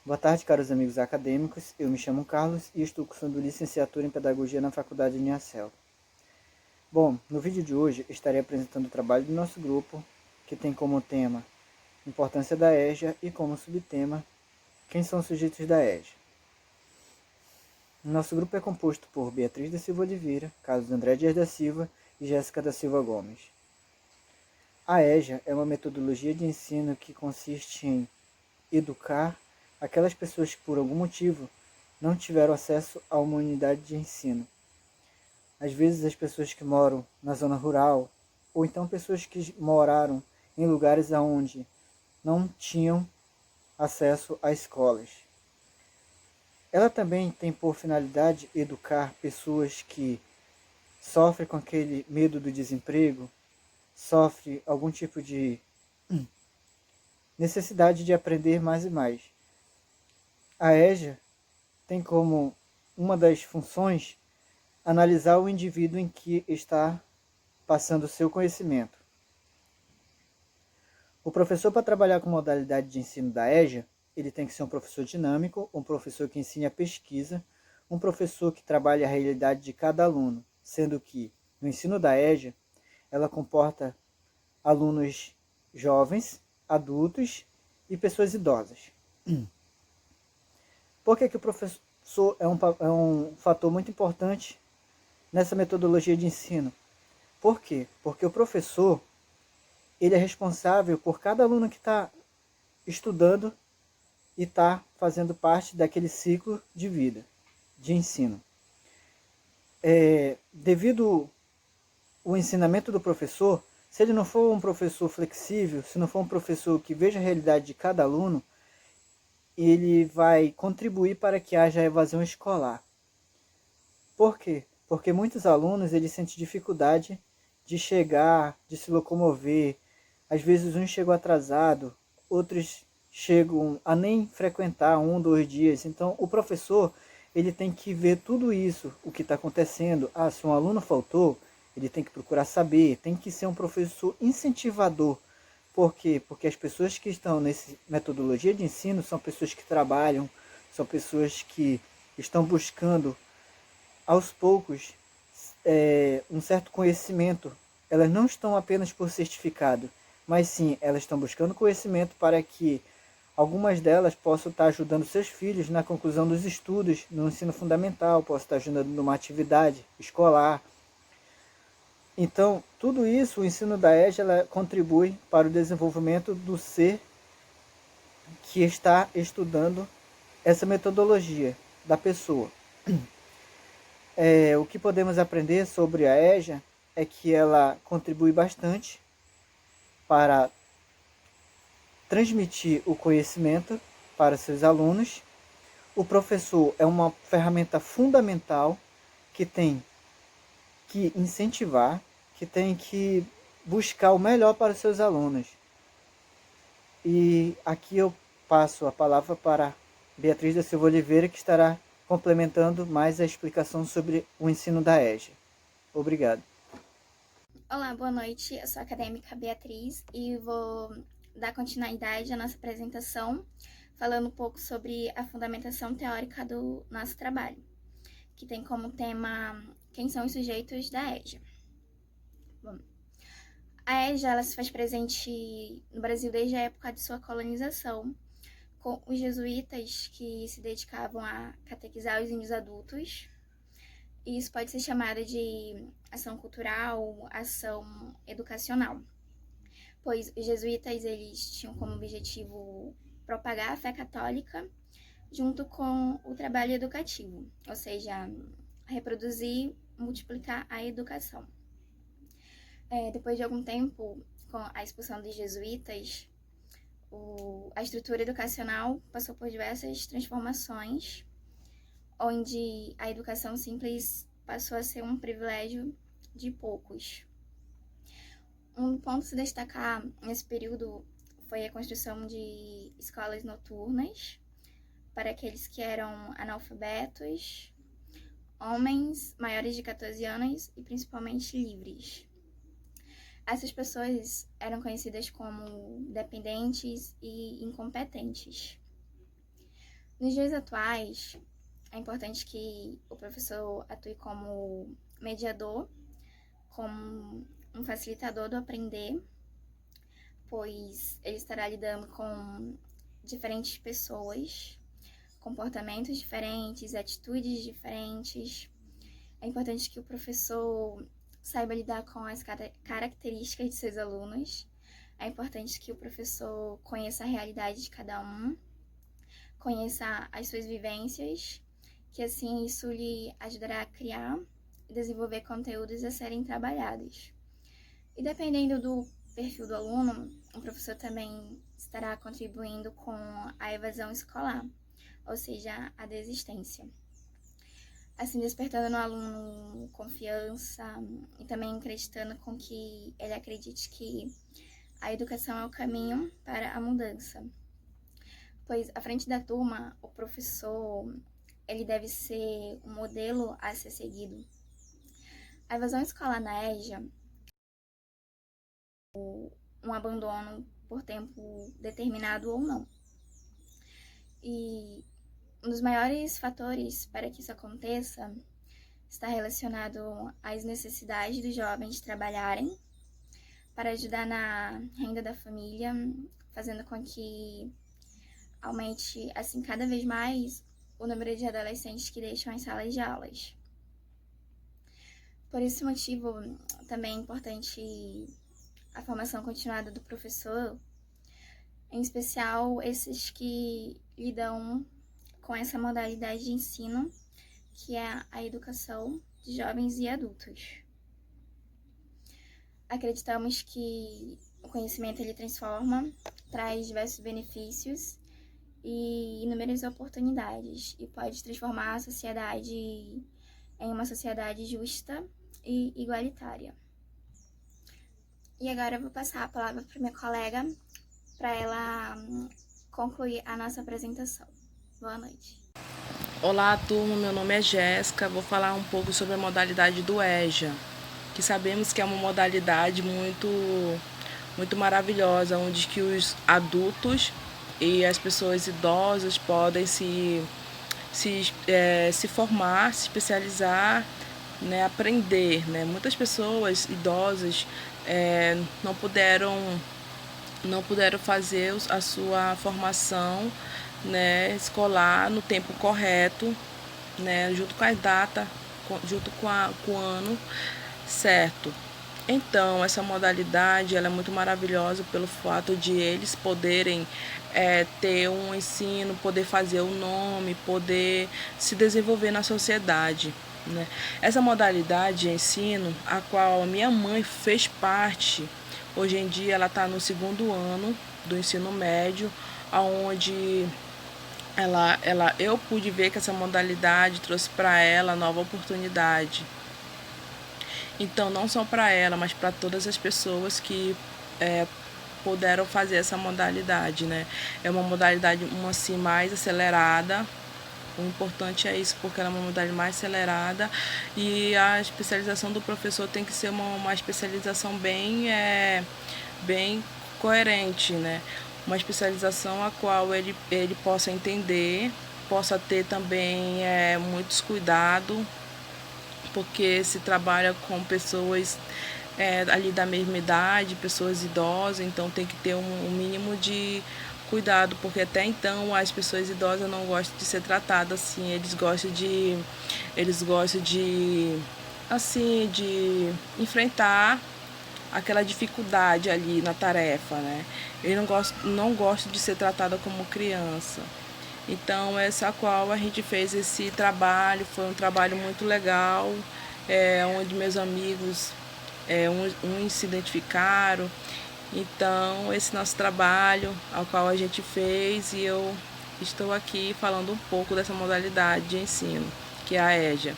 Boa tarde, caros amigos acadêmicos. Eu me chamo Carlos e estou cursando licenciatura em Pedagogia na Faculdade de Uniacel. Bom, no vídeo de hoje estarei apresentando o trabalho do nosso grupo, que tem como tema Importância da EJA e como subtema Quem são os sujeitos da EJA. Nosso grupo é composto por Beatriz da Silva Oliveira, Carlos André Dias da Silva e Jéssica da Silva Gomes. A EJA é uma metodologia de ensino que consiste em educar aquelas pessoas que por algum motivo não tiveram acesso a uma unidade de ensino. Às vezes as pessoas que moram na zona rural, ou então pessoas que moraram em lugares onde não tinham acesso a escolas. Ela também tem por finalidade educar pessoas que sofrem com aquele medo do desemprego, sofrem algum tipo de necessidade de aprender mais e mais. A EJA tem como uma das funções analisar o indivíduo em que está passando o seu conhecimento. O professor, para trabalhar com modalidade de ensino da EJA, ele tem que ser um professor dinâmico, um professor que ensine a pesquisa, um professor que trabalhe a realidade de cada aluno, sendo que no ensino da EJA, ela comporta alunos jovens, adultos e pessoas idosas. Por que o professor é um fator muito importante nessa metodologia de ensino? Por quê? Porque o professor ele é responsável por cada aluno que está estudando e está fazendo parte daquele ciclo de vida, de ensino. Devido ao ensinamento do professor, se ele não for um professor flexível, se não for um professor que veja a realidade de cada aluno, ele vai contribuir para que haja evasão escolar. Por quê? Porque muitos alunos eles sentem dificuldade de chegar, de se locomover. Às vezes uns chegam atrasado, outros chegam a nem frequentar 1, 2 dias. Então o professor ele tem que ver tudo isso, o que está acontecendo. Se um aluno faltou, ele tem que procurar saber, tem que ser um professor incentivador. Por quê? Porque as pessoas que estão nessa metodologia de ensino são pessoas que trabalham, são pessoas que estão buscando aos poucos um certo conhecimento. Elas não estão apenas por certificado, mas sim, elas estão buscando conhecimento para que algumas delas possam estar ajudando seus filhos na conclusão dos estudos no ensino fundamental, possam estar ajudando numa atividade escolar. Então, tudo isso, o ensino da EJA ela contribui para o desenvolvimento do ser que está estudando essa metodologia da pessoa. O que podemos aprender sobre a EJA é que ela contribui bastante para transmitir o conhecimento para seus alunos. O professor é uma ferramenta fundamental que tem que incentivar, que tem que buscar o melhor para os seus alunos. E aqui eu passo a palavra para Beatriz da Silva Oliveira, que estará complementando mais a explicação sobre o ensino da EJA. Obrigado. Olá, boa noite. Eu sou a acadêmica Beatriz e vou dar continuidade à nossa apresentação, falando um pouco sobre a fundamentação teórica do nosso trabalho, que tem como tema quem são os sujeitos da EJA. Bom, a EJA ela se faz presente no Brasil desde a época de sua colonização, com os jesuítas que se dedicavam a catequizar os índios adultos. E isso pode ser chamado de ação cultural, ação educacional, pois os jesuítas eles tinham como objetivo propagar a fé católica junto com o trabalho educativo, ou seja, reproduzir, multiplicar a educação. Depois de algum tempo, com a expulsão dos jesuítas, a estrutura educacional passou por diversas transformações, onde a educação simples passou a ser um privilégio de poucos. Um ponto a se destacar nesse período foi a construção de escolas noturnas para aqueles que eram analfabetos, homens maiores de 14 anos e principalmente livres. Essas pessoas eram conhecidas como dependentes e incompetentes. Nos dias atuais, é importante que o professor atue como mediador, como um facilitador do aprender, pois ele estará lidando com diferentes pessoas, comportamentos diferentes, atitudes diferentes. É importante que o professor saiba lidar com as características de seus alunos. É importante que o professor conheça a realidade de cada um, conheça as suas vivências, que assim isso lhe ajudará a criar e desenvolver conteúdos a serem trabalhados. E dependendo do perfil do aluno, o professor também estará contribuindo com a evasão escolar, ou seja, a desistência. Assim, despertando no aluno confiança e também acreditando com que ele acredite que a educação é o caminho para a mudança. Pois, à frente da turma, o professor ele deve ser um modelo a ser seguido. A evasão escolar na EJA, um abandono por tempo determinado ou não. E um dos maiores fatores para que isso aconteça está relacionado às necessidades dos jovens trabalharem para ajudar na renda da família, fazendo com que aumente, assim, cada vez mais o número de adolescentes que deixam as salas de aulas. Por esse motivo, também é importante a formação continuada do professor, em especial esses que lidam com essa modalidade de ensino, que é a educação de jovens e adultos. Acreditamos que o conhecimento ele transforma, traz diversos benefícios e inúmeras oportunidades e pode transformar a sociedade em uma sociedade justa e igualitária. E agora eu vou passar a palavra para minha colega para ela concluir a nossa apresentação. Boa noite. Olá, turma, meu nome é Jéssica, vou falar um pouco sobre a modalidade do EJA, que sabemos que é uma modalidade muito maravilhosa, onde que os adultos e as pessoas idosas podem se formar, se especializar, né, aprender, né? Muitas pessoas idosas não puderam fazer a sua formação, né, escolar no tempo correto, né, junto com a data, junto com o ano certo. Então, essa modalidade ela é muito maravilhosa pelo fato de eles poderem ter um ensino, poder fazer o nome, poder se desenvolver na sociedade, né? Essa modalidade de ensino, a qual a minha mãe fez parte, hoje em dia ela está no 2º ano do ensino médio, onde eu pude ver que essa modalidade trouxe para ela nova oportunidade. Então, não só para ela, mas para todas as pessoas que puderam fazer essa modalidade, né? É uma modalidade assim, mais acelerada. O importante é isso, porque ela é uma modalidade mais acelerada e a especialização do professor tem que ser uma especialização bem coerente, né? Uma especialização a qual ele possa entender, possa ter também muitos cuidados, porque se trabalha com pessoas ali da mesma idade, pessoas idosas, então tem que ter um mínimo de cuidado, porque até então as pessoas idosas não gostam de ser tratadas assim, eles gostam de assim, de enfrentar aquela dificuldade ali na tarefa, né? Ele não gosta de ser tratada como criança. Então, essa qual a gente fez esse trabalho, foi um trabalho muito legal, onde meus amigos, uns se identificaram. Então, esse nosso trabalho, ao qual a gente fez, e eu estou aqui falando um pouco dessa modalidade de ensino, que é a EJA.